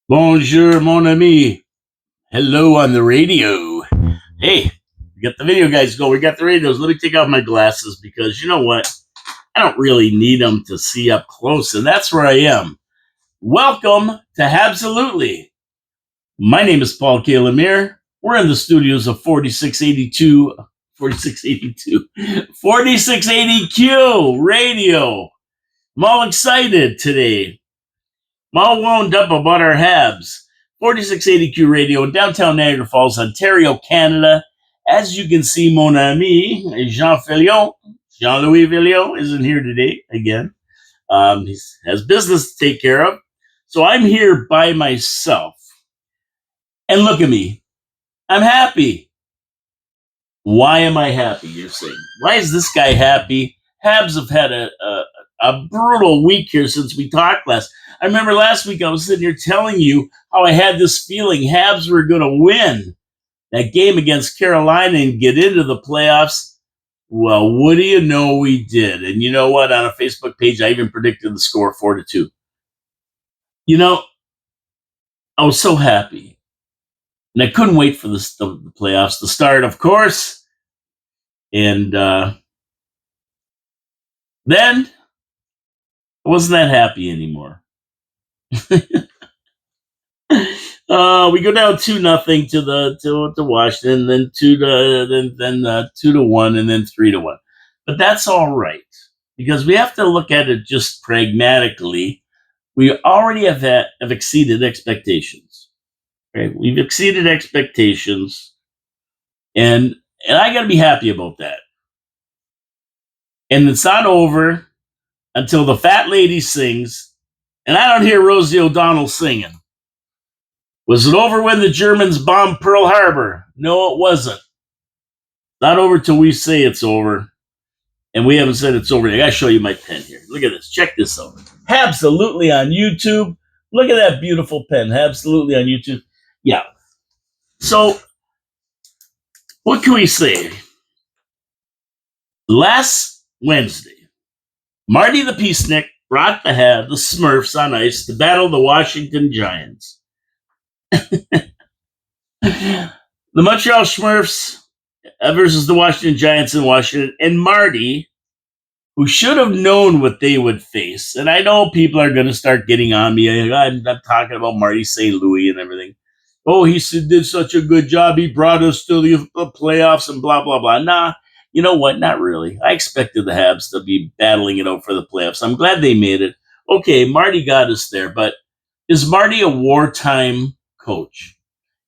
Bonjour, mon ami. Hello on the radio. Hey, we got the video guys going. We got the radios. Let me take off my glasses because you know what? I don't really need them to see up close, and that's where I am. Welcome to HABSOLUTELY. My name is Paul K. Lemire. We're in the studios of 4680Q radio. I'm all excited today. I'm all wound up about our HABs. 4680Q Radio in downtown Niagara Falls, Ontario, Canada. As you can see, mon ami, Jean-Louis Villion, isn't here today again. He has business to take care of. So I'm here by myself. And look at me. I'm happy. Why am I happy, you're saying? Why is this guy happy? Habs have had a brutal week here since we talked last. I remember last week I was sitting here telling you how I had this feeling Habs were going to win that game against Carolina and get into the playoffs. Well, what do you know we did? And you know what? On a Facebook page, I even predicted the score 4-2. You know, I was so happy. And I couldn't wait for the playoffs to start, of course. And then I wasn't that happy anymore. We go down 2-0 to Washington, then 2-1, and then 3-1. But that's all right because we have to look at it just pragmatically. We already have exceeded expectations. Right? We've exceeded expectations, and I got to be happy about that. And it's not over until the fat lady sings, and I don't hear Rosie O'Donnell singing. Was it over when the Germans bombed Pearl Harbor? No, it wasn't. Not over till we say it's over. And we haven't said it's over. I got to show you my pen here. Look at this. Check this out. HABSOLUTELY on YouTube. Look at that beautiful pen. HABSOLUTELY on YouTube. Yeah. So, what can we say? Last Wednesday, Marty the Peacenik brought the Smurfs on ice to battle the Washington Giants. The Montreal Smurfs versus the Washington Giants in Washington, and Marty, who should have known what they would face. And I know people are going to start getting on me. I'm talking about Marty St. Louis and everything. Oh, he did such a good job. He brought us to the playoffs and blah, blah, blah. Nah, you know what? Not really. I expected the Habs to be battling it out for the playoffs. I'm glad they made it. Okay, Marty got us there, but is Marty a wartime coach?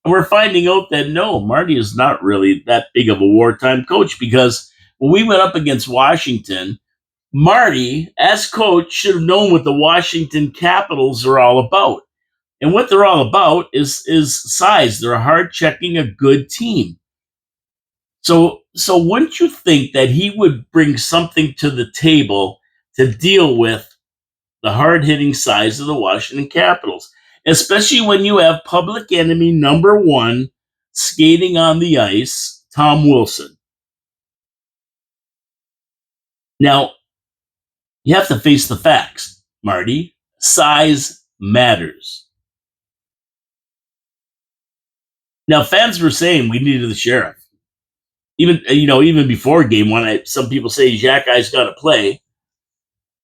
And we're finding out that no, Marty is not really that big of a wartime coach because when we went up against Washington, Marty, as coach, should have known what the Washington Capitals are all about. And what they're all about is size. They're hard checking a good team. So wouldn't you think that he would bring something to the table to deal with the hard-hitting size of the Washington Capitals? Especially when you have public enemy number one skating on the ice, Tom Wilson. Now, you have to face the facts, Marty. Size matters. Now, fans were saying we needed the sheriff. Even before game one, some people say Jack Guy's got to play.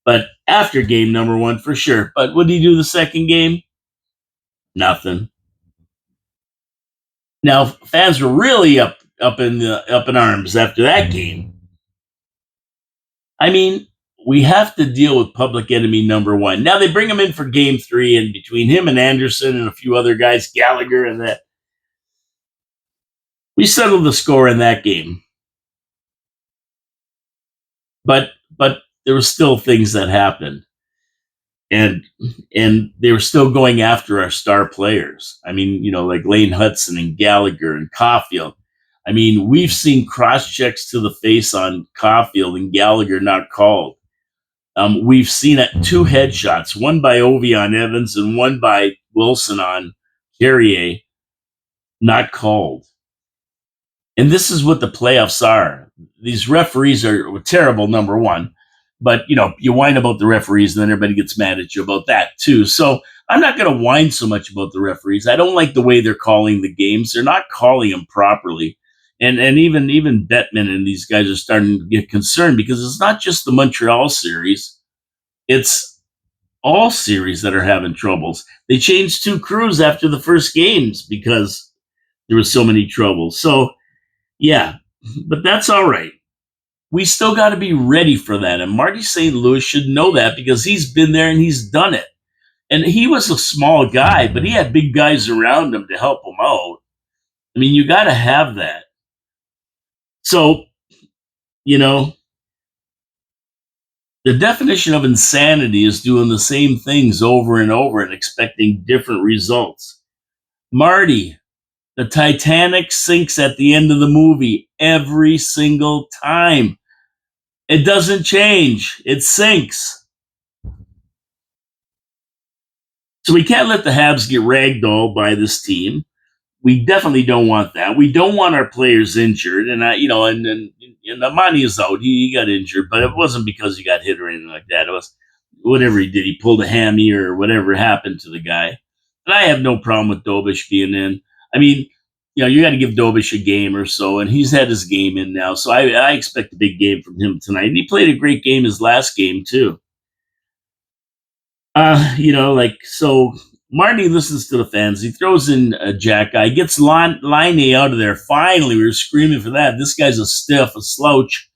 But after game number one, for sure. But what did he do the second game? Nothing. Now, fans were really up in arms after that game. I mean, we have to deal with public enemy number one. Now they bring him in for game three, and between him and Anderson and a few other guys, Gallagher and that, we settled the score in that game. But there were still things that happened. And they were still going after our star players. I mean, like Lane Hudson and Gallagher and Caulfield. I mean, we've seen cross checks to the face on Caulfield and Gallagher not called. We've seen two headshots, one by Ovi on Evans and one by Wilson on Carrier, not called. And this is what the playoffs are. These referees are terrible, number one. But you whine about the referees, and then everybody gets mad at you about that too. So I'm not going to whine so much about the referees. I don't like the way they're calling the games. They're not calling them properly, and even Bettman and these guys are starting to get concerned because it's not just the Montreal series; it's all series that are having troubles. They changed 2 crews after the first games because there was so many troubles. So yeah, but that's all right. We still got to be ready for that. And Marty St. Louis should know that because he's been there and he's done it. And he was a small guy, but he had big guys around him to help him out. I mean, you got to have that. So, you know, the definition of insanity is doing the same things over and over and expecting different results. Marty, the Titanic sinks at the end of the movie every single time. It doesn't change, it sinks. So we can't let the Habs get ragdolled by this team. We definitely don't want that. We don't want our players injured. And and Amani is out. He got injured, but it wasn't because he got hit or anything like that. It was whatever he did. He pulled a hammy or whatever happened to the guy. And I have no problem with Dobes being in. I mean, you got to give Dobes a game or so, and he's had his game in now. So I expect a big game from him tonight. And he played a great game his last game too. So Marty listens to the fans. He throws in a Jack guy, gets Line out of there. Finally, we were screaming for that. This guy's a stiff, a slouch.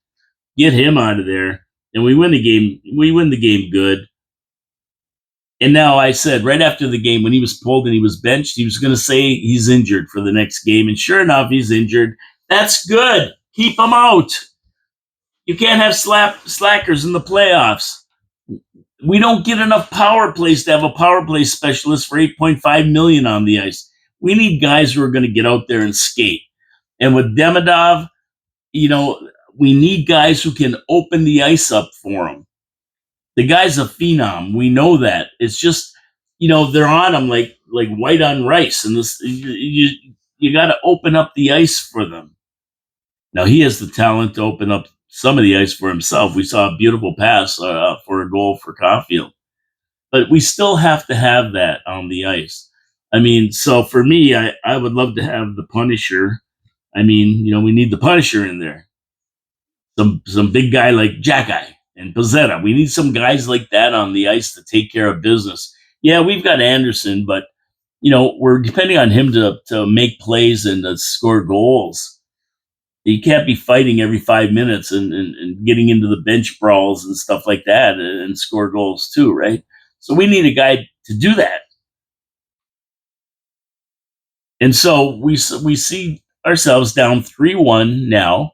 Get him out of there. And we win the game. We win the game good. And now I said right after the game, when he was pulled and he was benched, he was going to say he's injured for the next game. And sure enough, he's injured. That's good. Keep him out. You can't have slackers in the playoffs. We don't get enough power plays to have a power play specialist for $8.5 million on the ice. We need guys who are going to get out there and skate. And with Demidov, we need guys who can open the ice up for him. The guy's a phenom. We know that. It's just, they're on him like white on rice. And this, you got to open up the ice for them. Now, he has the talent to open up some of the ice for himself. We saw a beautiful pass for a goal for Caulfield. But we still have to have that on the ice. I mean, so for me, I would love to have the Punisher. I mean, we need the Punisher in there. Some big guy like Jack-Eye and Pizzetta. We need some guys like that on the ice to take care of business. Yeah, we've got Anderson, but, we're depending on him to make plays and to score goals. You can't be fighting every 5 minutes and getting into the bench brawls and stuff like that and score goals too, right? So we need a guy to do that. And so we see ourselves down 3-1 now.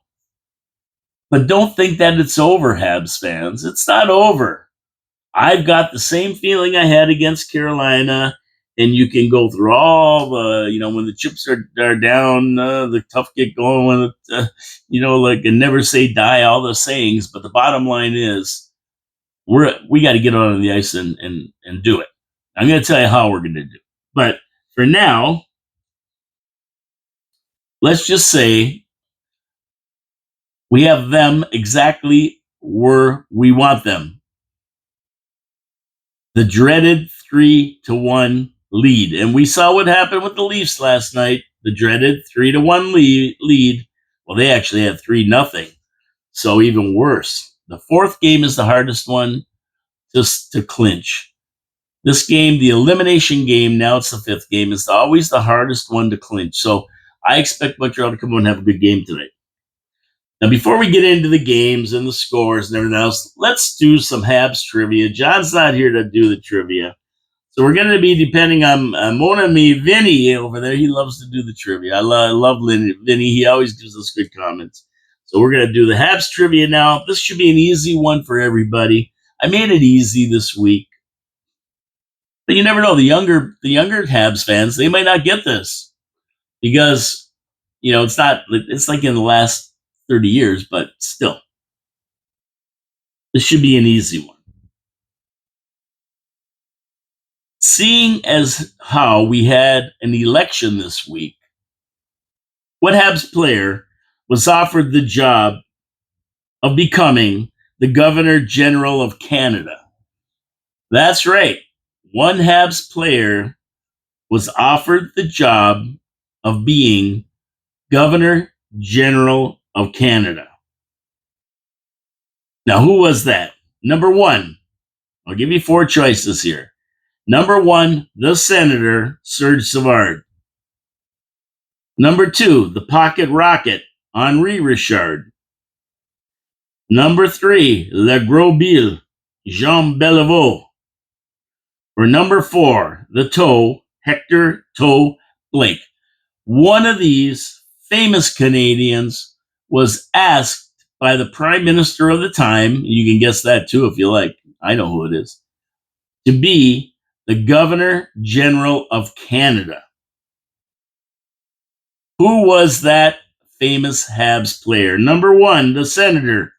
But don't think that it's over, Habs fans. It's not over. I've got the same feeling I had against Carolina. And you can go through all the, when the chips are down, the tough get going, when and never say die, all the sayings. But the bottom line is, we got to get on the ice and do it. I'm going to tell you how we're going to do it. But for now, let's just say we have them exactly where we want them. The dreaded 3-1 lead. And we saw what happened with the Leafs last night. The dreaded 3-1 lead. Well, they actually had 3-0. So even worse. The fourth game is the hardest one just to clinch. This game, the elimination game, now it's the fifth game, is always the hardest one to clinch. So I expect Montreal to come on and have a good game tonight. Now, before we get into the games and the scores and everything else, let's do some Habs trivia. John's not here to do the trivia. So we're going to be depending on Mon ami Vinny over there. He loves to do the trivia. I love Vinny. He always gives us good comments. So we're going to do the Habs trivia now. This should be an easy one for everybody. I made it easy this week. But you never know. The younger Habs fans, they might not get this because, it's like in the last 30 years, but still. This should be an easy one. Seeing as how we had an election this week, what Habs player was offered the job of becoming the Governor General of Canada. That's right. One Habs player was offered the job of being Governor General of Canada. Now, who was that? Number one, I'll give you four choices here. Number one, the Senator, Serge Savard. Number two, the Pocket Rocket, Henri Richard. Number three, Le Gros Bill, Jean Beliveau. Or number four, the Toe, Hector Toe Blake. One of these famous Canadians was asked by the Prime Minister of the time, you can guess that too if you like, I know who it is, to be the Governor General of Canada. Who was that famous Habs player? Number one, the Senator,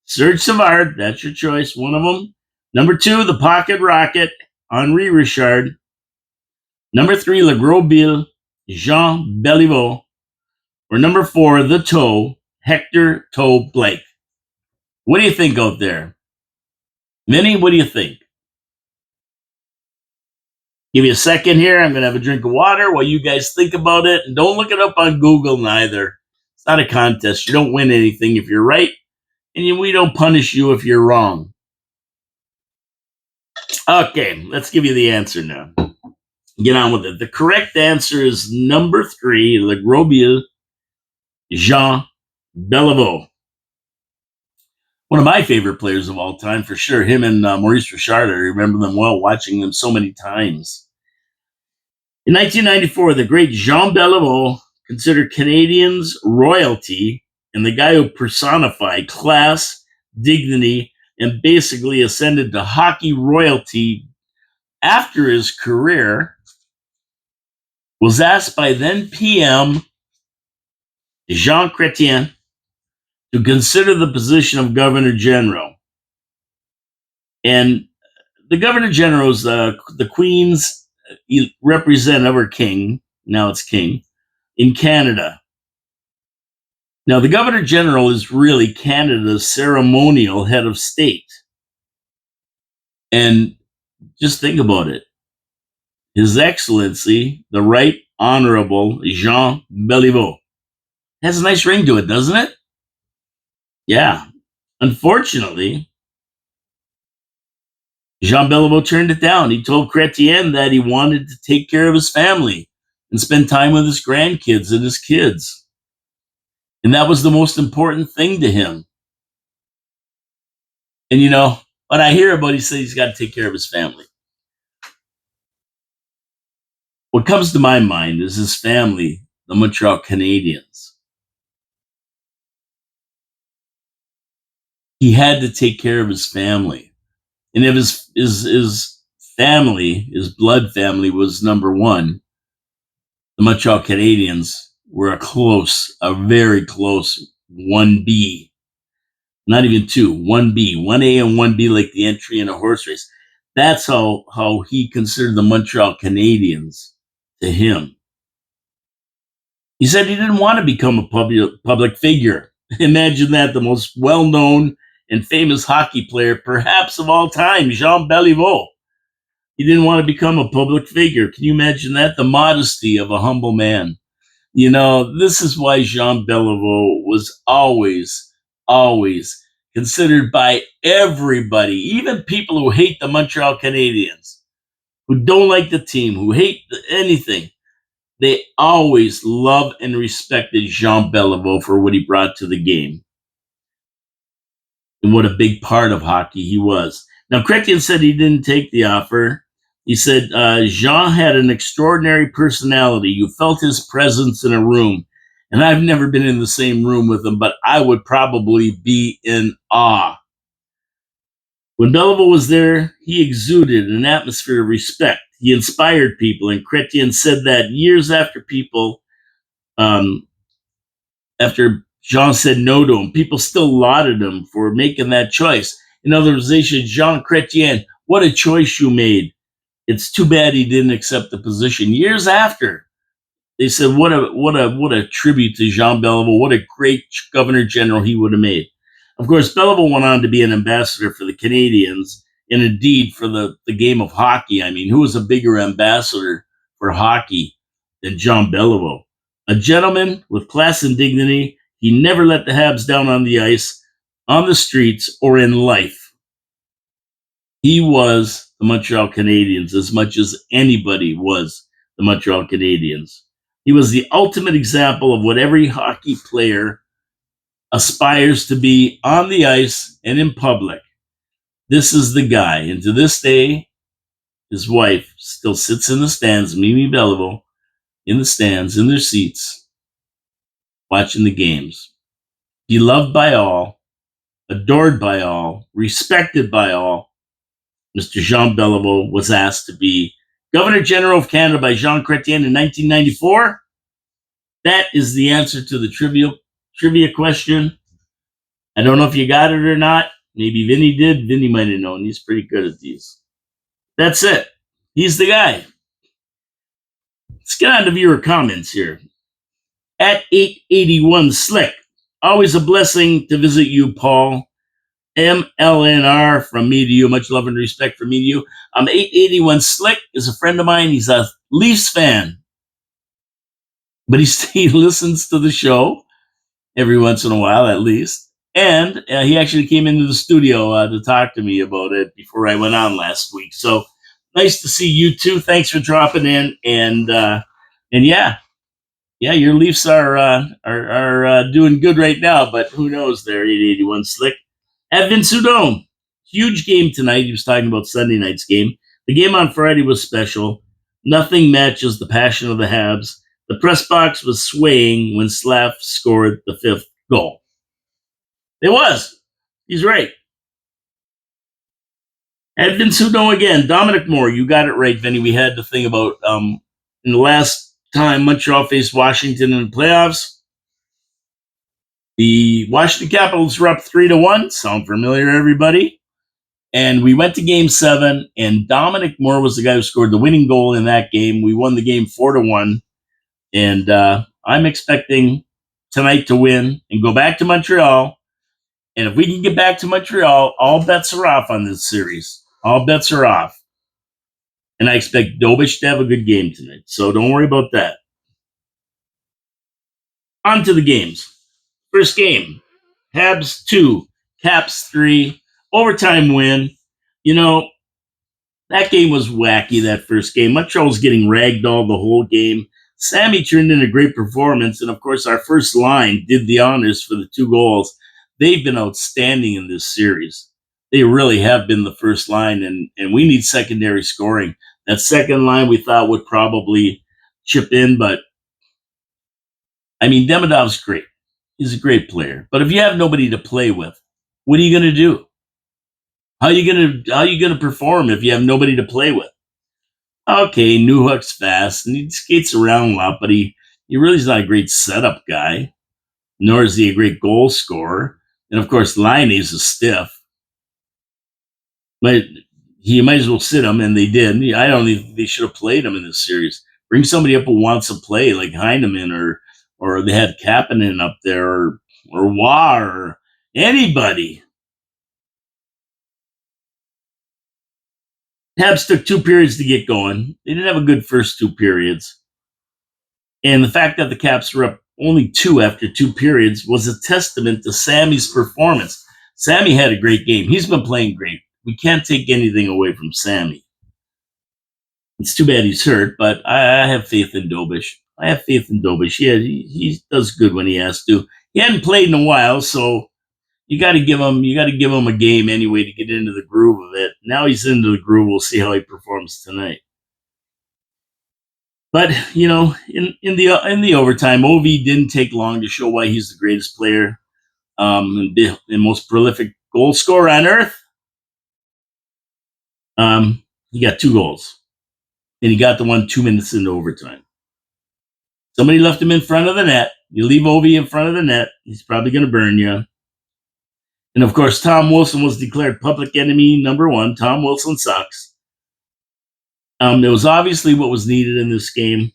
Serge Savard. That's your choice, one of them. Number two, the Pocket Rocket, Henri Richard. Number three, Le Gros Bill, Jean Beliveau. Or number four, the Toe, Hector Toe Blake. What do you think out there? Vinny, what do you think? Give me a second here. I'm going to have a drink of water while you guys think about it. And don't look it up on Google neither. It's not a contest. You don't win anything if you're right. And we don't punish you if you're wrong. Okay, let's give you the answer now. Get on with it. The correct answer is number three, Le Gros Bill, Jean Beliveau. One of my favorite players of all time, for sure. Him and Maurice Richard, I remember them well, watching them so many times. In 1994, the great Jean Beliveau, considered Canadians royalty and the guy who personified class, dignity, and basically ascended to hockey royalty after his career, was asked by then PM Jean Chrétien to consider the position of Governor General. And the Governor General is the Queen's representative, or king, now it's king, in Canada. Now, the Governor General is really Canada's ceremonial head of state. And just think about it. His Excellency, the Right Honorable Jean Beliveau. Has a nice ring to it, doesn't it? Yeah. Unfortunately, Jean Beliveau turned it down. He told Chrétien that he wanted to take care of his family and spend time with his grandkids and his kids. And that was the most important thing to him. And when I hear about it, he says he's got to take care of his family. What comes to my mind is his family, the Montreal Canadiens. He had to take care of his family. And if his family, his blood family was number one, the Montreal Canadiens were a very close 1B. Not even 2, 1B, 1A and 1B, like the entry in a horse race. That's how he considered the Montreal Canadiens to him. He said he didn't want to become a public figure. Imagine that, the most well-known and famous hockey player, perhaps of all time, Jean Beliveau. He didn't want to become a public figure. Can you imagine that? The modesty of a humble man. This is why Jean Beliveau was always considered by everybody, even people who hate the Montreal Canadiens, who don't like the team, who hate anything. They always loved and respected Jean Beliveau for what he brought to the game and what a big part of hockey he was. Now, Chrétien said he didn't take the offer. He said, Jean had an extraordinary personality. You felt his presence in a room. And I've never been in the same room with him, but I would probably be in awe. When Beliveau was there, he exuded an atmosphere of respect. He inspired people, and Chrétien said that years after after Jean said no to him, people still lauded him for making that choice. In other words, they said, Jean Chrétien, what a choice you made. It's too bad he didn't accept the position. Years after, they said, what a tribute to Jean Beliveau. What a great Governor General he would have made. Of course, Beliveau went on to be an ambassador for the Canadians and indeed for the game of hockey. I mean, who was a bigger ambassador for hockey than John Beliveau? A gentleman with class and dignity. He never let the Habs down on the ice, on the streets, or in life. He was the Montreal Canadiens as much as anybody was the Montreal Canadiens. He was the ultimate example of what every hockey player aspires to be on the ice and in public. This is the guy. And to this day, his wife still sits in the stands, Mimi Beliveau, in the stands, in their seats, watching the games. Beloved by all, adored by all, respected by all, Mr. Jean Beliveau was asked to be Governor General of Canada by Jean Chrétien in 1994. That is the answer to the trivia question. I don't know if you got it or not. Maybe Vinny did. Vinny might have known. He's pretty good at these. That's it. He's the guy. Let's get on to viewer comments here. At 881 Slick. Always a blessing to visit you, Paul. MLNR from me to you. Much love and respect from me to you. 881 Slick is a friend of mine. He's a Leafs fan. But he listens to the show every once in a while, at least. And he actually came into the studio to talk to me about it before I went on last week. So nice to see you too. Thanks for dropping in. And yeah, your Leafs are doing good right now. But who knows? There, 881 Slick. At Vince Udome, huge game tonight. He was talking about Sunday night's game. The game on Friday was special. Nothing matches the passion of the Habs. The press box was swaying when Slav scored the 5th goal. It was. He's right. At Vince Udome again, Dominic Moore, you got it right, Vinny. We had the thing about in the last time Montreal faced Washington in the playoffs, the Washington Capitals were up 3-1. Sound familiar, everybody? And we went to Game 7, and Dominic Moore was the guy who scored the winning goal in that game. We won the game 4-1, and I'm expecting tonight to win and go back to Montreal. And if we can get back to Montreal, all bets are off on this series. All bets are off. And I expect Dobes to have a good game tonight, so don't worry about that. On to the games. First game, Habs 2, Caps 3, overtime win. You know, that game was wacky, that first game. Montreal was getting ragdolled the whole game. Sammy turned in a great performance, and of course, our first line did the honors for the 2 goals. They've been outstanding in this series. They really have been the first line, and we need secondary scoring. That second line we thought would probably chip in, but I mean, Demidov's great. He's a great player. But if you have nobody to play with, what are you going to do? How are you going to perform if you have nobody to play with? Okay, Newhook's fast and he skates around a lot, but he really is not a great setup guy, nor is he a great goal scorer. And of course, Liney's a stiff. But you might as well sit him, and they did. I don't think they should have played him in this series. Bring somebody up who wants to play, like Heineman, or they had Kapanen up there, or Wah, or anybody. Habs took 2 periods to get going. They didn't have a good first 2 periods. And the fact that the Caps were up only 2 after 2 periods was a testament to Sammy's performance. Sammy had a great game. He's been playing great. We can't take anything away from Sammy. It's too bad he's hurt, but I have faith in Dobes. I have faith in Dobes. Yeah, he does good when he has to. He hadn't played in a while, so you got to give him a game anyway to get into the groove of it. Now he's into the groove. We'll see how he performs tonight. But you know, in the overtime, Ovi didn't take long to show why he's the greatest player, and the most prolific goal scorer on earth. He got 2 goals, and he got the one 2 minutes into overtime. Somebody left him in front of the net. You leave Ovi in front of the net, he's probably going to burn you. And of course, Tom Wilson was declared public enemy number 1. Tom Wilson sucks. It was obviously what was needed in this game.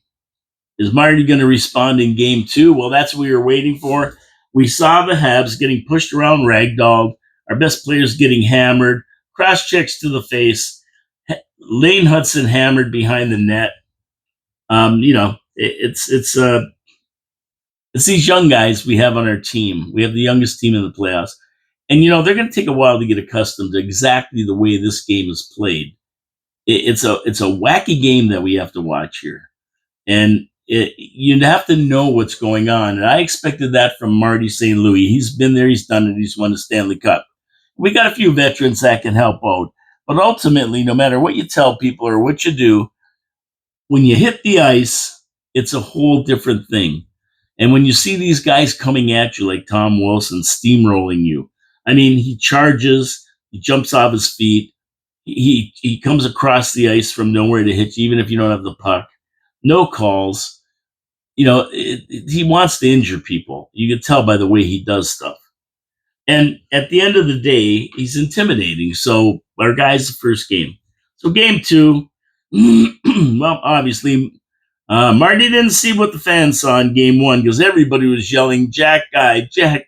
Is Marty going to respond in game 2? Well, that's what we were waiting for. We saw the Habs getting pushed around ragdolled, our best players getting hammered, cross checks to the face, Lane Hudson hammered behind the net. It's these young guys we have on our team. We have the youngest team in the playoffs. And, they're going to take a while to get accustomed to exactly the way this game is played. It's a wacky game that we have to watch here. And you have to know what's going on. And I expected that from Marty St. Louis. He's been there, he's done it, he's won the Stanley Cup. We got a few veterans that can help out. But ultimately, no matter what you tell people or what you do, when you hit the ice, it's a whole different thing. And when you see these guys coming at you like Tom Wilson steamrolling you, I mean, he charges, he jumps off his feet, he comes across the ice from nowhere to hit you, even if you don't have the puck. No calls. He wants to injure people. You can tell by the way he does stuff. And at the end of the day, he's intimidating. So our guy's the first game. So game 2, well, obviously, Marty didn't see what the fans saw in game 1 because everybody was yelling, Jack guy, Jack.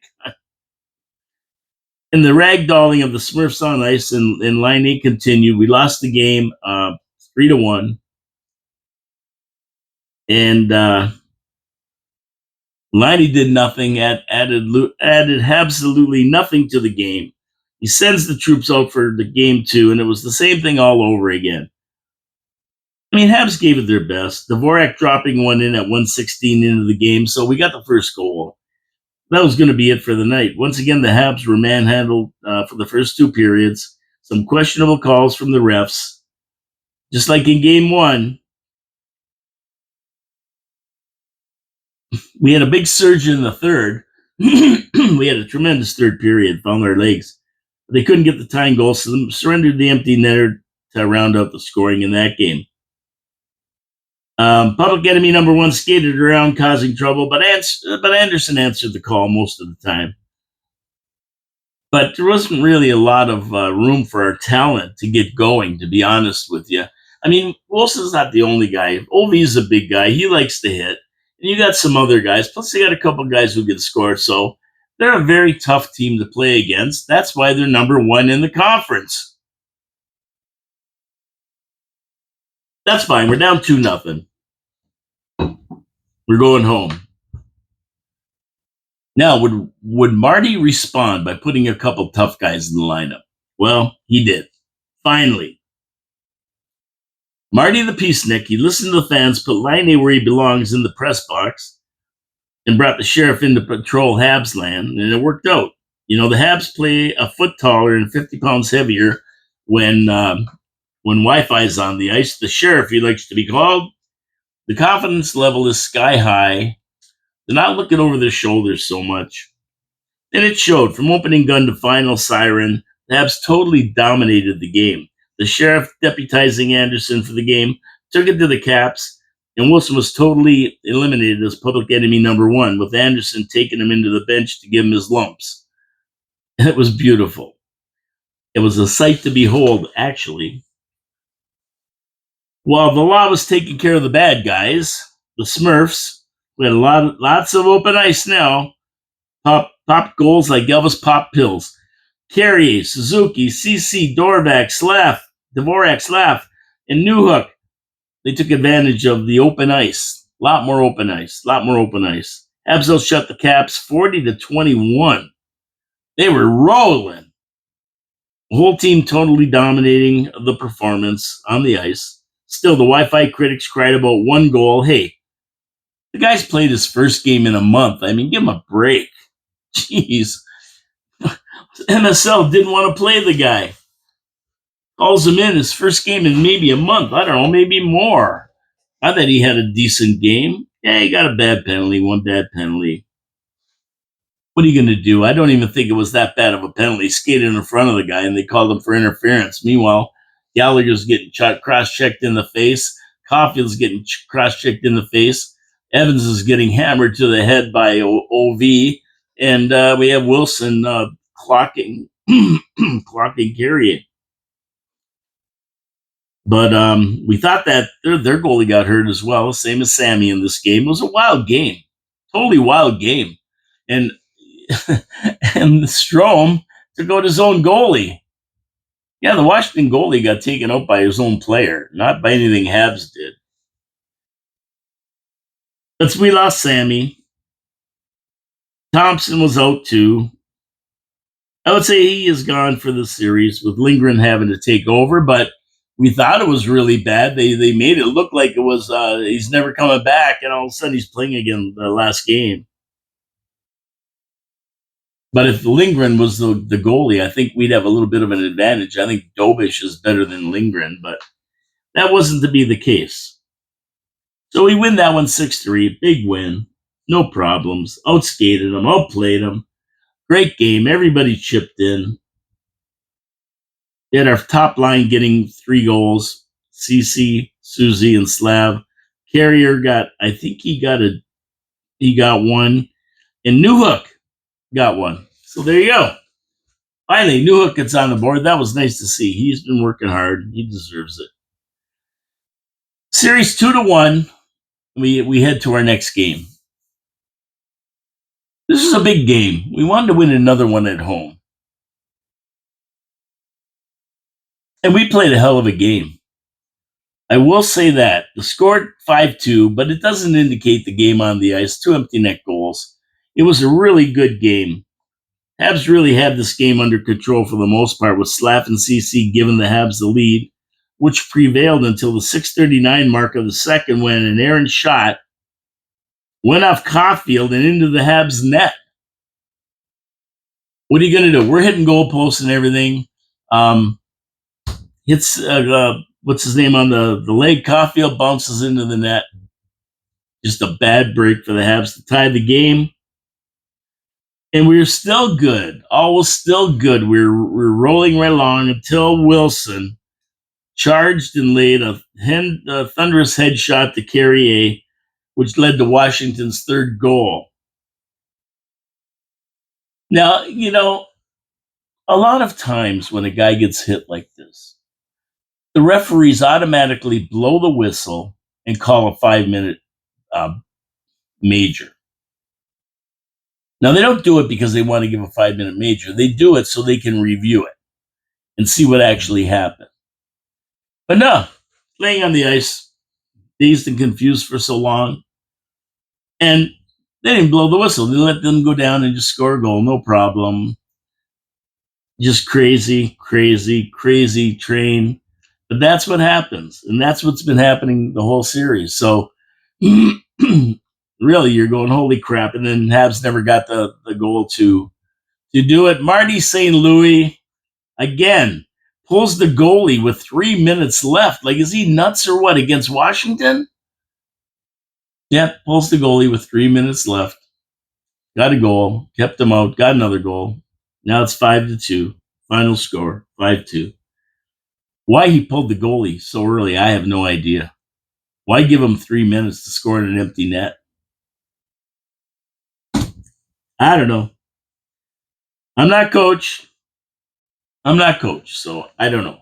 And the ragdolling of the Smurfs on ice in line 8 continued. We lost the game 3-1. And Liney did nothing, added absolutely nothing to the game. He sends the troops out for the game 2, and it was the same thing all over again. I mean, Habs gave it their best. Dvorak dropping one in at 116 into the game, so we got the first goal. That was going to be it for the night. Once again, the Habs were manhandled for the first 2 periods. Some questionable calls from the refs. Just like in game 1, we had a big surge in the third. We had a tremendous third period, found our legs. They couldn't get the tying goal, so they surrendered the empty netter to round out the scoring in that game. Public enemy number 1 skated around causing trouble, but Anderson answered the call most of the time. But there wasn't really a lot of room for our talent to get going, to be honest with you. I mean, Wilson's not the only guy. Ovi's a big guy. He likes to hit. And you got some other guys. Plus, they got a couple guys who can score. So they're a very tough team to play against. That's why they're number 1 in the conference. That's fine. We're down 2-0. We're going home. Now, would Marty respond by putting a couple tough guys in the lineup? Well, he did. Finally. Marty the Peacenik, he listened to the fans, put Liney where he belongs in the press box, and brought the sheriff in to patrol Habs land, and it worked out. The Habs play a foot taller and 50 pounds heavier when Wi-Fi's on the ice. The sheriff, he likes to be called. The confidence level is sky high. They're not looking over their shoulders so much. And it showed. From opening gun to final siren, the Habs totally dominated the game. The sheriff, deputizing Anderson for the game, took it to the Caps, and Wilson was totally eliminated as public enemy number 1, with Anderson taking him into the bench to give him his lumps. And it was beautiful. It was a sight to behold, actually. While the law was taking care of the bad guys, the Smurfs, we had lots of open ice now. Pop goals like Elvis pop pills. Carrier, Suzuki, CC, Dvorak, Slav, and Newhook. They took advantage of the open ice. A lot more open ice. Habs shut the Caps 40-21. They were rolling. The whole team totally dominating the performance on the ice. Still, the Wi-Fi critics cried about 1 goal. Hey, the guy's played his first game in a month. I mean, give him a break. Jeez. MSL didn't want to play the guy. Calls him in his first game in maybe a month. I don't know, maybe more. I bet he had a decent game. Yeah, he got a bad penalty, 1 bad penalty. What are you going to do? I don't even think it was that bad of a penalty. He skated in front of the guy, and they called him for interference. Meanwhile, Gallagher's getting cross-checked in the face. Caulfield's getting cross-checked in the face. Evans is getting hammered to the head by OV. And we have Wilson clocking Carrier. But we thought that their goalie got hurt as well, same as Sammy in this game. It was a wild game, totally wild game. And and Strome took out his own goalie. Yeah, the Washington goalie got taken out by his own player, not by anything Habs did. But we lost Sammy. Thompson was out too. I would say he is gone for the series with Lindgren having to take over, but we thought it was really bad. They made it look like it was he's never coming back, and all of a sudden he's playing again the last game. But if Lindgren was the goalie, I think we'd have a little bit of an advantage. I think Dobes is better than Lindgren, but that wasn't to be the case. So we win that one 6-3. Big win. No problems. Outskated them. Outplayed them. Great game. Everybody chipped in. We had our top line getting 3 goals. CC, Susie, and Slav. Carrier I think he got one. And Newhook got one. So there you go. Finally, Newhook gets on the board. That was nice to see. He's been working hard. He deserves it. Series 2-1. We head to our next game. This is a big game. We wanted to win another one at home. And we played a hell of a game. I will say that. The score 5-2, but it doesn't indicate the game on the ice. 2 empty net goals. It was a really good game. Habs really had this game under control for the most part, with Slav and CC giving the Habs the lead, which prevailed until the 6:39 mark of the second, when an errant shot went off Caulfield and into the Habs net. What are you going to do? We're hitting goalposts and everything. Hits, what's his name on the leg? Caulfield bounces into the net. Just a bad break for the Habs to tie the game. And we were still good. All was still good. We were rolling right along until Wilson charged and laid a thunderous headshot to Carrier, which led to Washington's 3rd goal. Now, a lot of times when a guy gets hit like this, the referees automatically blow the whistle and call a 5-minute major. Now, they don't do it because they want to give a 5-minute major. They do it so they can review it and see what actually happened. But no, laying on the ice, dazed and confused for so long. And they didn't blow the whistle. They let them go down and just score a goal. No problem. Just crazy, crazy, crazy train. But that's what happens. And that's what's been happening the whole series. So really, you're going, holy crap. And then Habs never got the goal to do it. Marty St. Louis, again, pulls the goalie with 3 minutes left. Like, is he nuts or what, against Washington? Yeah, pulls the goalie with 3 minutes left. Got a goal, kept him out, got another goal. Now it's 5-2. Final score, 5-2. Why he pulled the goalie so early, I have no idea. Why give him 3 minutes to score in an empty net? I don't know. I'm not coach, so I don't know.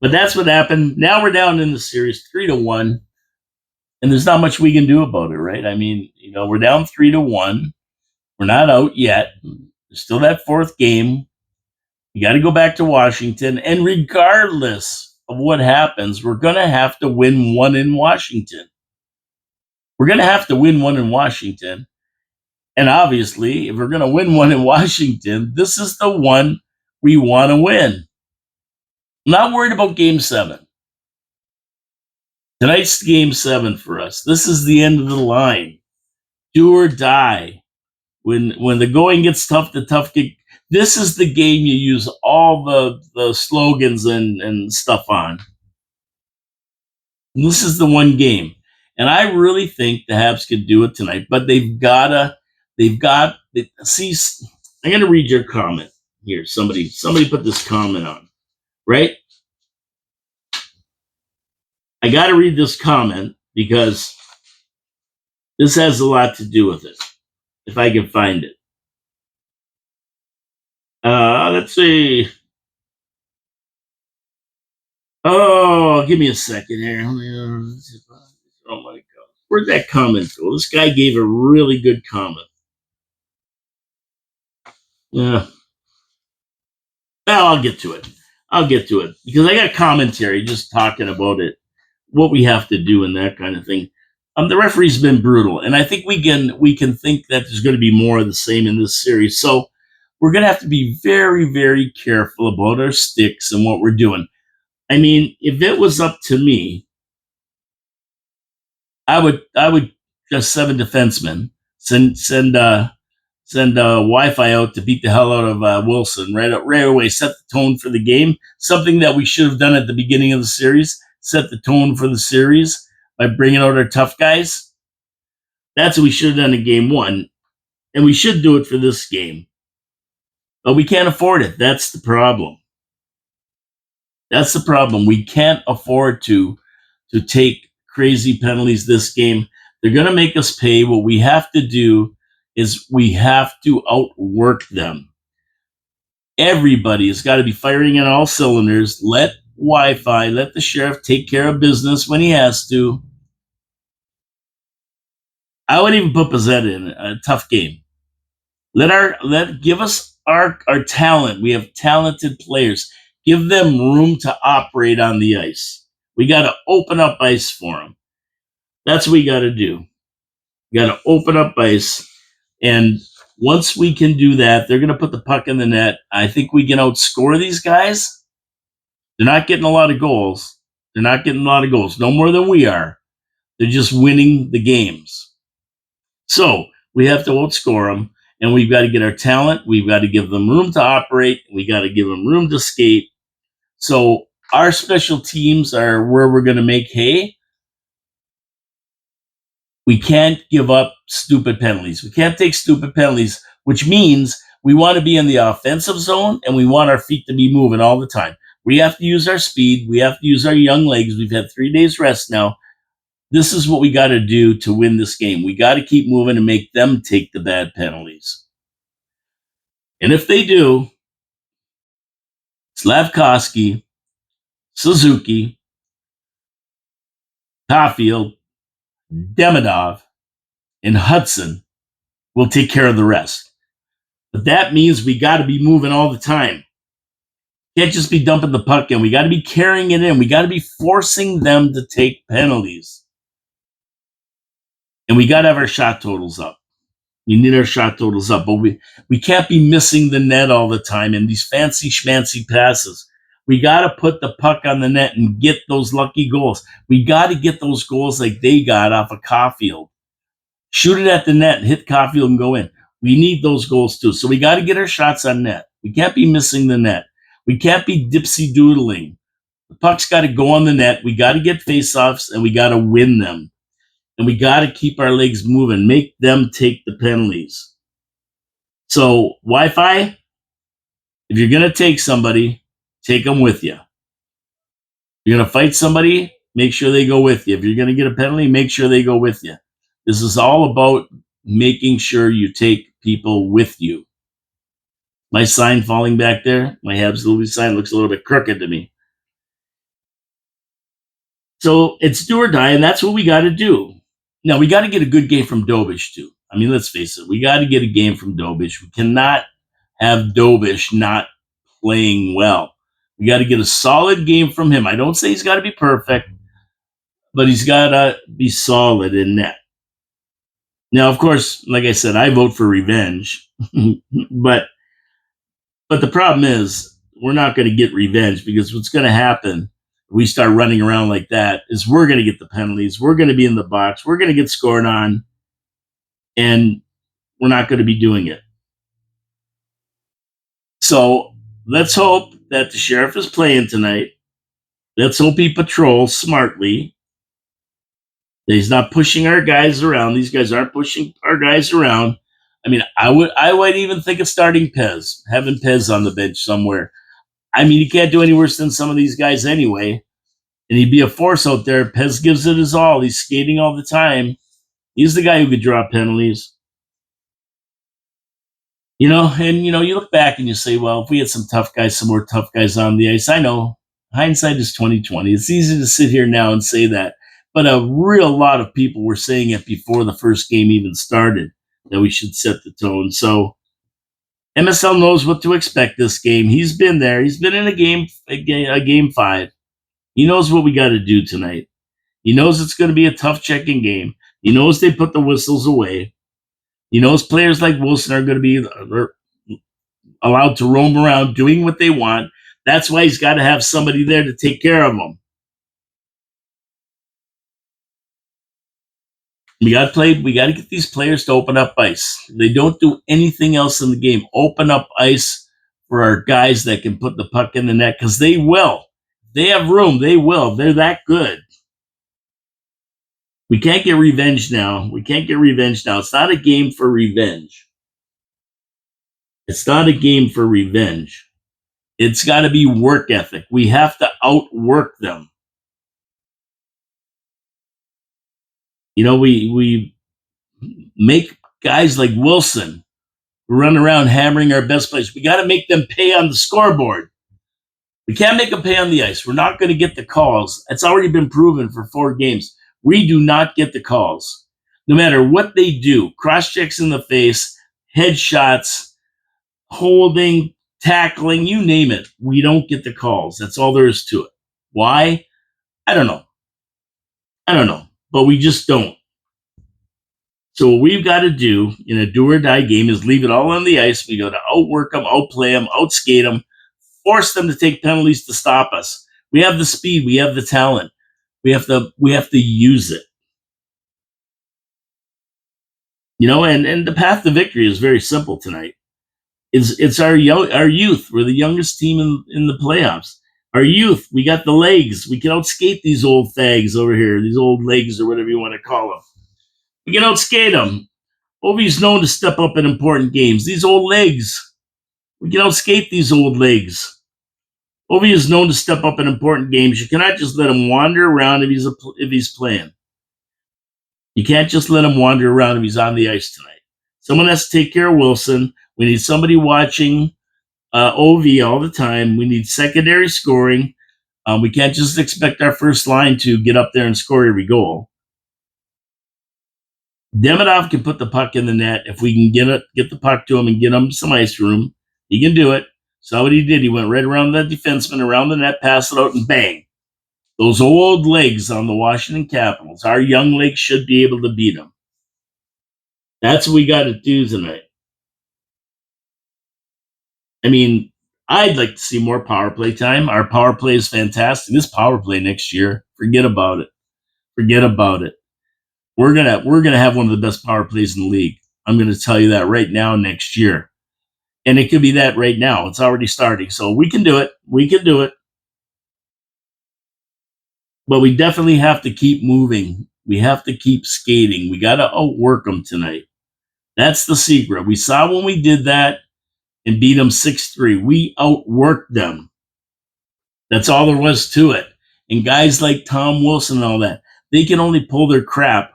But that's what happened. Now we're down in the series 3-1, and there's not much we can do about it, right? I mean, we're down 3-1. We're not out yet. There's still that 4th game. You got to go back to Washington, and regardless of what happens, we're going to have to win one in Washington. We're going to have to win one in Washington. And obviously, if we're going to win one in Washington, this is the one we want to win. I'm not worried about Game 7. Tonight's Game 7 for us. This is the end of the line. Do or die. When the going gets tough, the tough get. This is the game you use all the slogans and stuff on. And this is the one game. And I really think the Habs could do it tonight, but they've got, see, I'm going to read your comment here. Somebody put this comment on, right? I got to read this comment because this has a lot to do with it, if I can find it. Let's see. Oh, give me a second here. Oh my God. Where'd that comment go? This guy gave a really good comment. Yeah. Well, I'll get to it. I'll get to it because I got commentary just talking about it, what we have to do, and that kind of thing. The referee's been brutal, and I think we can think that there's going to be more of the same in this series. So we're going to have to be very, very careful about our sticks and what we're doing. I mean, if it was up to me, I would just seven defensemen, send Wi-Fi out to beat the hell out of Wilson right away. Set the tone for the game. Something that we should have done at the beginning of the series. Set the tone for the series by bringing out our tough guys. That's what we should have done in game one, and we should do it for this game. But we can't afford it. That's the problem. That's the problem. We can't afford to take crazy penalties this game. They're going to make us pay. What we have to do is we have to outwork them. Everybody has got to be firing on all cylinders. Let Wi-Fi, let the sheriff take care of business when he has to. I would even put Pizzetta in a tough game. Give us our talent. We have talented players. Give them room to operate on the ice. We got to open up ice for them. That's what we got to do. We got to open up ice, and once we can do that, they're going to put the puck in the net. I think we can outscore these guys. They're not getting a lot of goals. No more than we are. They're just winning the games. So we have to outscore them, and we've got to get our talent. We've got to give them room to operate. We got to give them room to skate. So our special teams are where we're going to make hay. We can't give up stupid penalties. We can't take stupid penalties, which means we want to be in the offensive zone and we want our feet to be moving all the time. We have to use our speed. We have to use our young legs. We've had 3 days rest now. This is what we got to do to win this game. We got to keep moving and make them take the bad penalties. And if they do, Slavkovsky, Suzuki, Caulfield, Demidov, and Hudson will take care of the rest. But that means we got to be moving all the time. Can't just be dumping the puck in. We got to be carrying it in. We got to be forcing them to take penalties. And we got to have our shot totals up. We need our shot totals up. But we can't be missing the net all the time in these fancy schmancy passes. We got to put the puck on the net and get those lucky goals. We got to get those goals like they got off of Caulfield. Shoot it at the net and hit Caulfield and go in. We need those goals too. So we got to get our shots on net. We can't be missing the net. We can't be dipsy doodling. The puck's got to go on the net. We got to get faceoffs and we got to win them. And we got to keep our legs moving, make them take the penalties. So Wi-Fi, if you're going to take somebody, take them with you. If you're going to fight somebody, make sure they go with you. If you're going to get a penalty, make sure they go with you. This is all about making sure you take people with you. My sign falling back there, my HABSOLUTELY sign looks a little bit crooked to me. So it's do or die, and that's what we got to do. Now, we got to get a good game from Dobes, too. I mean, let's face it. We got to get a game from Dobes. We cannot have Dobes not playing well. We got to get a solid game from him. I don't say he's got to be perfect, but he's got to be solid in net. Now, of course, like I said, I vote for revenge, but the problem is we're not going to get revenge because what's going to happen if we start running around like that is we're going to get the penalties. We're going to be in the box. We're going to get scored on, and we're not going to be doing it. So let's hope that the sheriff is playing tonight. Let's hope he patrols smartly. That he's not pushing our guys around. These guys aren't pushing our guys around. I mean, I would even think of starting Pez, having Pez on the bench somewhere. I mean, he can't do any worse than some of these guys anyway. And he'd be a force out there. Pez gives it his all. He's skating all the time. He's the guy who could draw penalties. You look back and you say, well, if we had some more tough guys on the ice, I know hindsight is 2020. It's easy to sit here now and say that. But a real lot of people were saying it before the first game even started, that we should set the tone. So MSL knows what to expect this game. He's been there. He's been in a game 5. He knows what we got to do tonight. He knows it's going to be a tough checking game. He knows they put the whistles away. He knows players like Wilson are going to be allowed to roam around doing what they want. That's why he's got to have somebody there to take care of them. We got to get these players to open up ice. They don't do anything else in the game. Open up ice for our guys that can put the puck in the net, because they will. They have room. They will. They're that good. We can't get revenge now. It's not a game for revenge. It's got to be work ethic. We have to outwork them. We make guys like Wilson run around hammering our best players. We got to make them pay on the scoreboard. We can't make them pay on the ice. We're not going to get the calls. It's already been proven for 4 games. We do not get the calls. No matter what they do, cross-checks in the face, headshots, holding, tackling, you name it. We don't get the calls. That's all there is to it. Why? I don't know. But we just don't. So what we've got to do in a do-or-die game is leave it all on the ice. We got to outwork them, outplay them, outskate them, force them to take penalties to stop us. We have the speed. We have the talent. We have to use it. And the path to victory is very simple tonight. It's our youth. We're the youngest team in the playoffs. Our youth, we got the legs. We can outskate these old fags over here, these old legs or whatever you want to call them. We can outskate them. Ovi's known to step up in important games. These old legs, we can outskate these old legs. Ovi is known to step up in important games. You cannot just let him wander around if he's playing. You can't just let him wander around if he's on the ice tonight. Someone has to take care of Wilson. We need somebody watching Ovi all the time. We need secondary scoring. We can't just expect our first line to get up there and score every goal. Demidov can put the puck in the net if we can get the puck to him and get him some ice room. He can do it. So what he did, he went right around the defenseman, around the net, passed it out, and bang. Those old legs on the Washington Capitals, our young legs should be able to beat them. That's what we got to do tonight. I mean, I'd like to see more power play time. Our power play is fantastic. This power play next year, forget about it. We're gonna have one of the best power plays in the league. I'm gonna tell you that right now next year. And it could be that right now. It's already starting. So we can do it. But we definitely have to keep moving. We have to keep skating. We got to outwork them tonight. That's the secret. We saw when we did that and beat them 6-3. We outworked them. That's all there was to it. And guys like Tom Wilson and all that, they can only pull their crap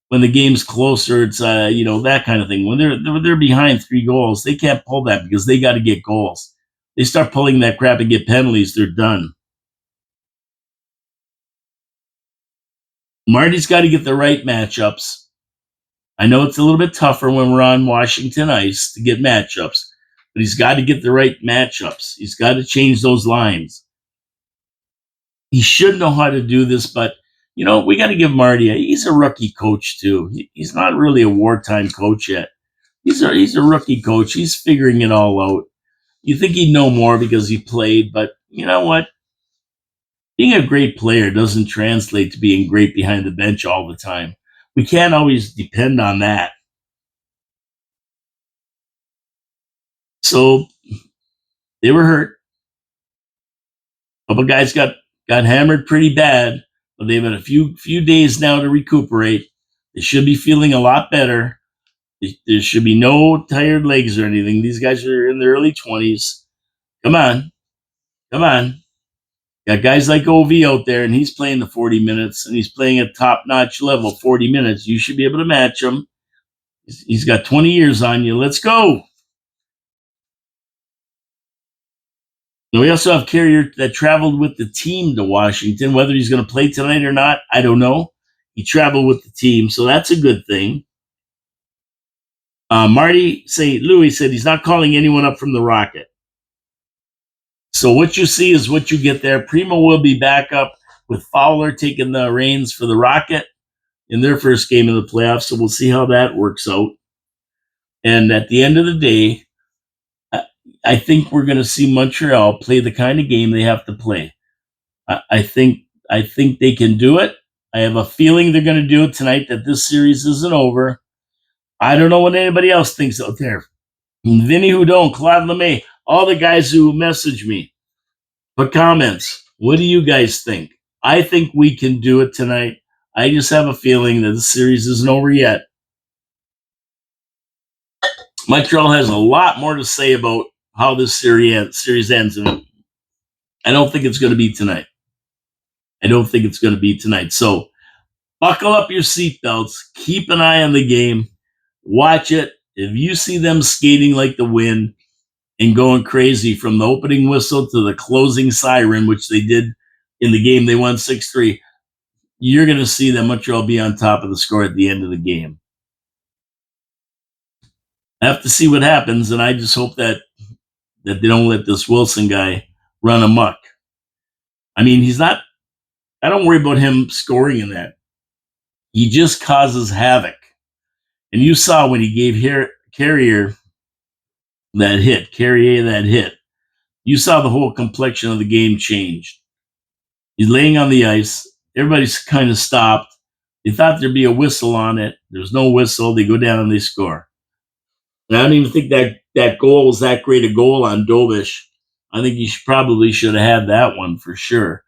when the game's closer. It's that kind of thing. When they're behind 3 goals, they can't pull that because they got to get goals. They start pulling that crap and get penalties, they're done. Marty's got to get the right matchups. I know it's a little bit tougher when we're on Washington ice to get matchups, but he's got to get the right matchups. He's got to change those lines. He should know how to do this, but we got to give Marty. He's a rookie coach too. He's not really a wartime coach yet. He's a rookie coach. He's figuring it all out. You think he'd know more because he played, but you know what? Being a great player doesn't translate to being great behind the bench all the time. We can't always depend on that. So they were hurt. A couple guys got hammered pretty bad, but they've had a few days now to recuperate. They should be feeling a lot better. There should be no tired legs or anything. These guys are in their early 20s. Come on. Got guys like OV out there, and he's playing the 40 minutes, and he's playing at top-notch level 40 minutes. You should be able to match him. He's got 20 years on you. Let's go. And we also have Carrier that traveled with the team to Washington. Whether he's going to play tonight or not, I don't know. He traveled with the team, so that's a good thing. Marty St. Louis said he's not calling anyone up from the Rocket. So what you see is what you get there. Primo will be back up with Fowler taking the reins for the Rocket in their first game of the playoffs. So we'll see how that works out. And at the end of the day, I think we're going to see Montreal play the kind of game they have to play. I think they can do it. I have a feeling they're going to do it tonight, that this series isn't over. I don't know what anybody else thinks out there. Vinny Houdon, Claude LeMay, all the guys who message me, put comments. What do you guys think? I think we can do it tonight. I just have a feeling that the series isn't over yet. Montreal has a lot more to say about how this series ends, and I don't think it's going to be tonight. So buckle up your seatbelts. Keep an eye on the game. Watch it. If you see them skating like the wind and going crazy from the opening whistle to the closing siren, which they did in the game they won 6-3, you're going to see that Montreal be on top of the score at the end of the game. I have to see what happens, and I just hope that they don't let this Wilson guy run amok. I mean, I don't worry about him scoring in that. He just causes havoc. And you saw when he gave Carrier that hit, you saw the whole complexion of the game changed. He's laying on the ice. Everybody's kind of stopped. They thought there'd be a whistle on it. There's no whistle. They go down and they score. And I don't even think that goal was that great a goal on Dobes. I think he probably should have had that one for sure.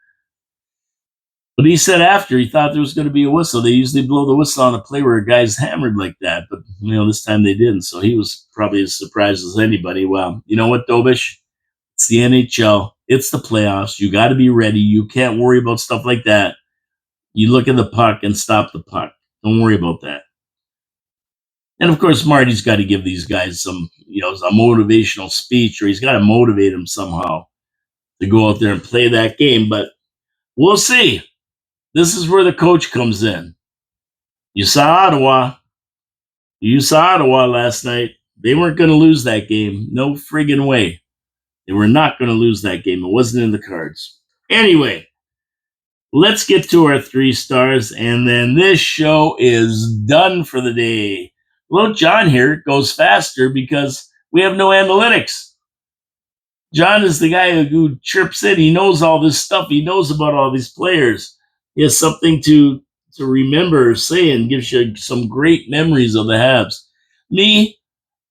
But he said after he thought there was going to be a whistle. They usually blow the whistle on a play where a guy's hammered like that. But, this time they didn't. So he was probably as surprised as anybody. Well, you know what, Dobes? It's the NHL. It's the playoffs. You got to be ready. You can't worry about stuff like that. You look at the puck and stop the puck. Don't worry about that. And of course, Marty's got to give these guys some, a motivational speech, or he's got to motivate them somehow to go out there and play that game. But we'll see. This is where the coach comes in. You saw Ottawa last night. They weren't going to lose that game. No friggin' way. They were not going to lose that game. It wasn't in the cards. Anyway, let's get to our 3 stars, and then this show is done for the day. Well, John here goes faster because we have no analytics. John is the guy who chirps in. He knows all this stuff. He knows about all these players. He has something to remember or say, and gives you some great memories of the Habs. Me,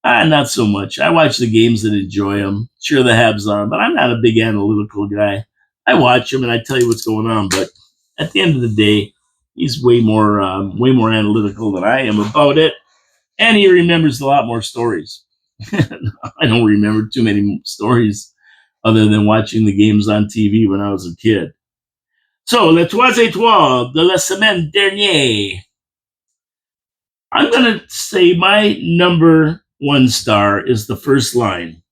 not so much. I watch the games and enjoy them. Sure, the Habs on, but I'm not a big analytical guy. I watch them and I tell you what's going on, but at the end of the day, he's way more analytical than I am about it, and he remembers a lot more stories. I don't remember too many stories other than watching the games on TV when I was a kid. So, les 3 étoiles de la semaine dernière. I'm going to say my number 1 star is the first line.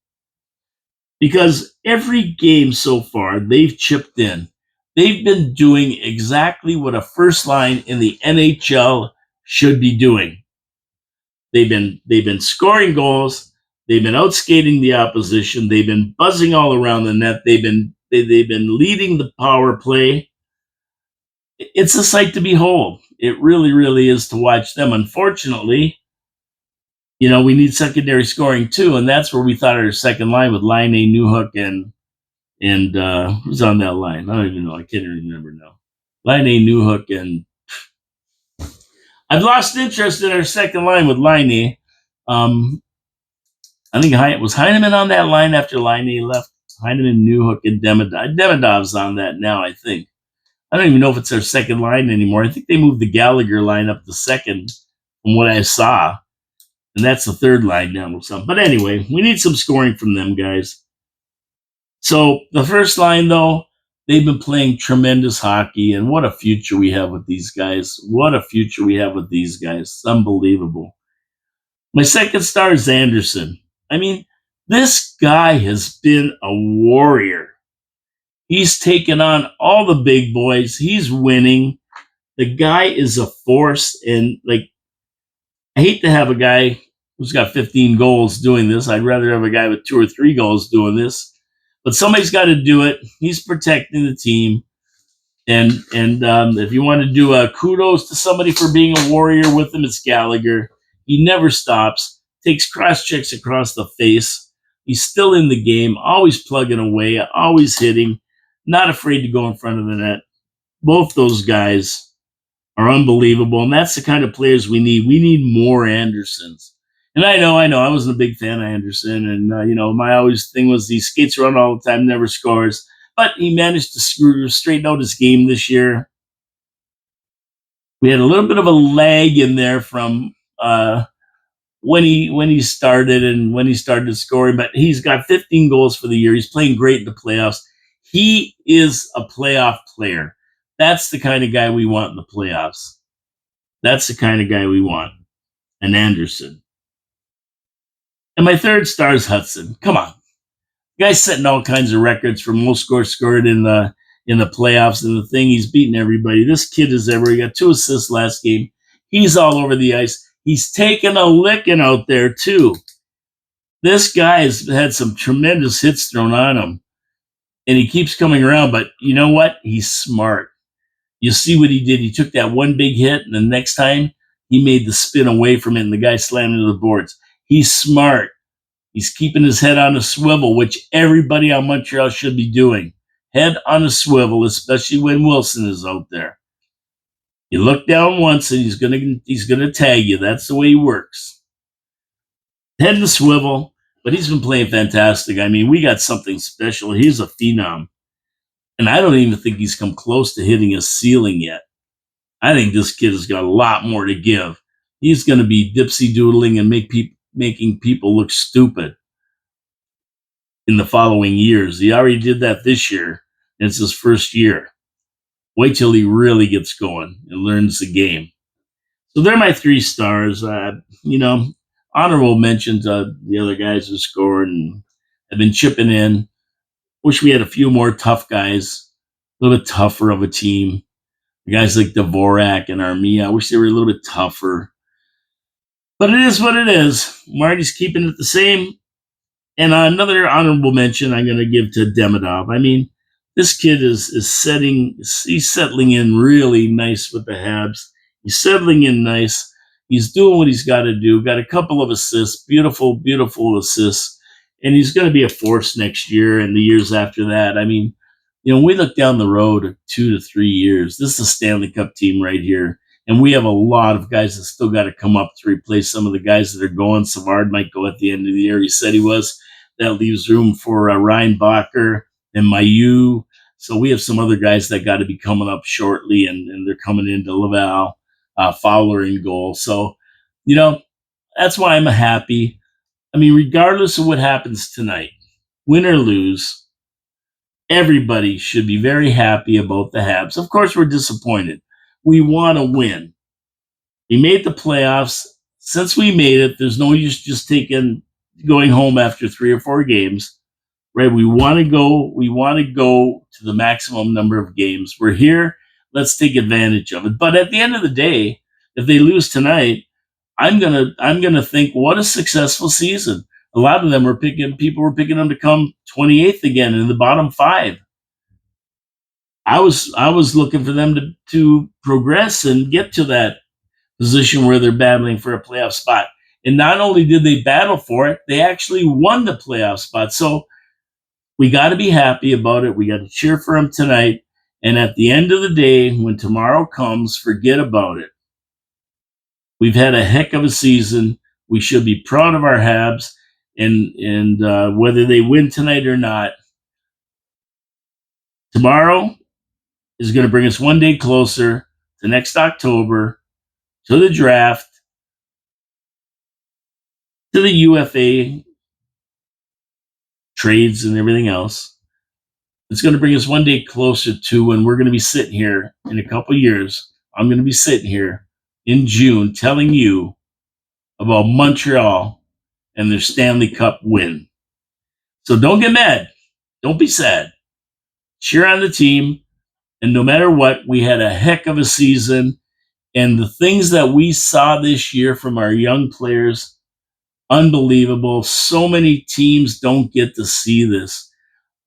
Because every game so far, they've chipped in. They've been doing exactly what a first line in the NHL should be doing. They've been scoring goals. They've been outskating the opposition. They've been buzzing all around the net. They've been leading the power play. It's a sight to behold. It really, really is to watch them. Unfortunately, we need secondary scoring too, and that's where we thought our second line with Laine, Newhook, and who's on that line? I don't even know. I can't even remember now. Laine, Newhook, and I've lost interest in our second line with Laine. I think was Heineman on that line after Laine left. Heineman, Newhook, and Demidov. Demidov's on that now, I think. I don't even know if it's our second line anymore. I think they moved the Gallagher line up to second from what I saw. And that's the third line now or something. But anyway, we need some scoring from them guys. So the first line, though, they've been playing tremendous hockey. And what a future we have with these guys. It's unbelievable. My second star is Anderson. I mean, this guy has been a warrior. He's taken on all the big boys. He's winning. The guy is a force. And, I hate to have a guy who's got 15 goals doing this. I'd rather have a guy with 2 or 3 goals doing this. But somebody's got to do it. He's protecting the team. And if you want to do a kudos to somebody for being a warrior with him, it's Gallagher. He never stops, takes cross checks across the face. He's still in the game, always plugging away, always hitting, not afraid to go in front of the net. Both those guys are unbelievable, and that's the kind of players we need. We need more Andersons. And I know, I wasn't a big fan of Anderson, and my always thing was he skates around all the time, never scores. But he managed to straighten out his game this year. We had a little bit of a lag in there from when he started and when he started scoring, but he's got 15 goals for the year. He's playing great in the playoffs. He is a playoff player. That's the kind of guy we want in the playoffs. That's the kind of guy we want. An Anderson. And my third star is Hudson. Come on. The guy's setting all kinds of records for most scores scored in the playoffs, and the thing, he's beating everybody. This kid is he got 2 assists last game. He's all over the ice. He's taking a licking out there too. This guy has had some tremendous hits thrown on him, and he keeps coming around. But you know what? He's smart. You see what he did. He took that one big hit, and the next time he made the spin away from it, and the guy slammed into the boards. He's smart. He's keeping his head on a swivel, which everybody on Montreal should be doing. Head on a swivel, especially when Wilson is out there. You look down once, and he's gonna tag you. That's the way he works. Head in the swivel, but he's been playing fantastic. I mean, we got something special. He's a phenom, and I don't even think he's come close to hitting his ceiling yet. I think this kid has got a lot more to give. He's going to be dipsy doodling and making people look stupid in the following years. He already did that this year, and it's his first year. Wait till he really gets going and learns the game. So they're my 3 stars. Honorable mentions the other guys who scored and have been chipping in. Wish we had a few more tough guys, a little bit tougher of a team. Guys like Dvorak and Armia, I wish they were a little bit tougher. But it is what it is. Marty's keeping it the same. And another honorable mention I'm going to give to Demidov. I mean, this kid is settling in really nice with the Habs. He's settling in nice. He's doing what he's got to do. Got a couple of assists, beautiful, beautiful assists. And he's going to be a force next year and the years after that. I mean, we look down the road 2 to 3 years. This is a Stanley Cup team right here. And we have a lot of guys that still got to come up to replace some of the guys that are going. Savard might go at the end of the year. He said he was. That leaves room for Ryan Bacher and Mayu. So we have some other guys that got to be coming up shortly, and they're coming into Laval, Fowler in goal. So, that's why I'm happy. I mean, regardless of what happens tonight, win or lose, everybody should be very happy about the Habs. Of course, we're disappointed. We want to win. We made the playoffs. Since we made it, there's no use just going home after 3 or 4 games. Right? We want to go to the maximum number of games. We're here. Let's take advantage of it. But at the end of the day, if they lose tonight, I'm gonna think, what a successful season. A lot of them people were picking them to come 28th again in the bottom 5. I was looking for them to progress and get to that position where they're battling for a playoff spot. And not only did they battle for it, they actually won the playoff spot. So we got to be happy about it. We got to cheer for them tonight. And at the end of the day, when tomorrow comes, forget about it. We've had a heck of a season. We should be proud of our Habs. And whether they win tonight or not, tomorrow is going to bring us one day closer to next October, to the draft, to the UFA trades and everything else. It's going to bring us one day closer to when we're going to be sitting here in a couple years. I'm going to be sitting here in June telling you about Montreal and their Stanley Cup win. So don't get mad. Don't be sad. Cheer on the team. And no matter what, we had a heck of a season. And the things that we saw this year from our young players, Unbelievable. So many teams don't get to see this.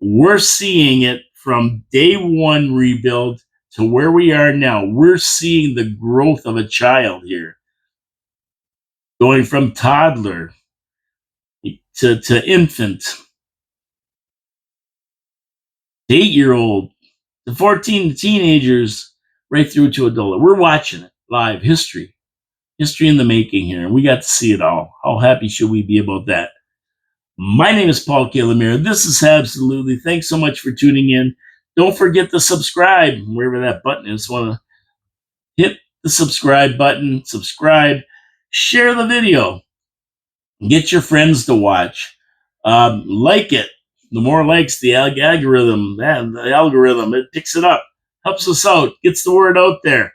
We're seeing it from day one rebuild to where we are now. We're seeing the growth of a child here, going from toddler to infant, to 8-year old, to 14 teenagers, right through to adult. We're watching it live. History in the making here. And we got to see it all. How happy should we be about that? My name is Paul Calamere. This is Absolutely. Thanks so much for tuning in. Don't forget to subscribe, wherever that button is. Want to hit the subscribe button, subscribe, share the video, get your friends to watch. Like it. The more likes, the algorithm, it picks it up, helps us out, gets the word out there.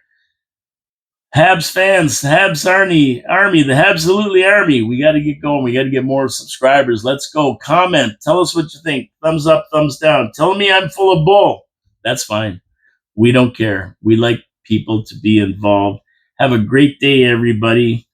Habs fans, Habs Army, the Habsolutely Army. We got to get going. We got to get more subscribers. Let's go. Comment. Tell us what you think. Thumbs up, thumbs down. Tell me I'm full of bull. That's fine. We don't care. We like people to be involved. Have a great day, everybody.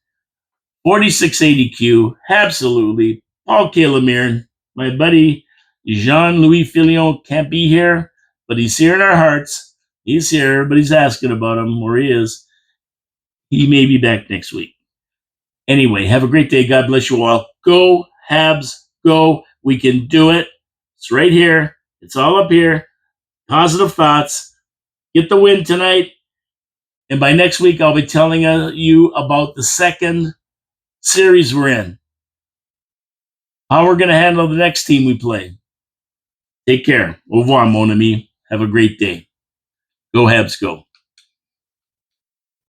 4680Q, Absolutely. Paul Calamere, my buddy Jean-Louis Filion can't be here, but he's here in our hearts. He's here. Everybody's asking about him, where he is. He may be back next week. Anyway, have a great day. God bless you all. Go, Habs, go. We can do it. It's right here. It's all up here. Positive thoughts. Get the win tonight. And by next week, I'll be telling you about the second series we're in. How we're going to handle the next team we play. Take care. Au revoir, mon ami. Have a great day. Go, Habs, go.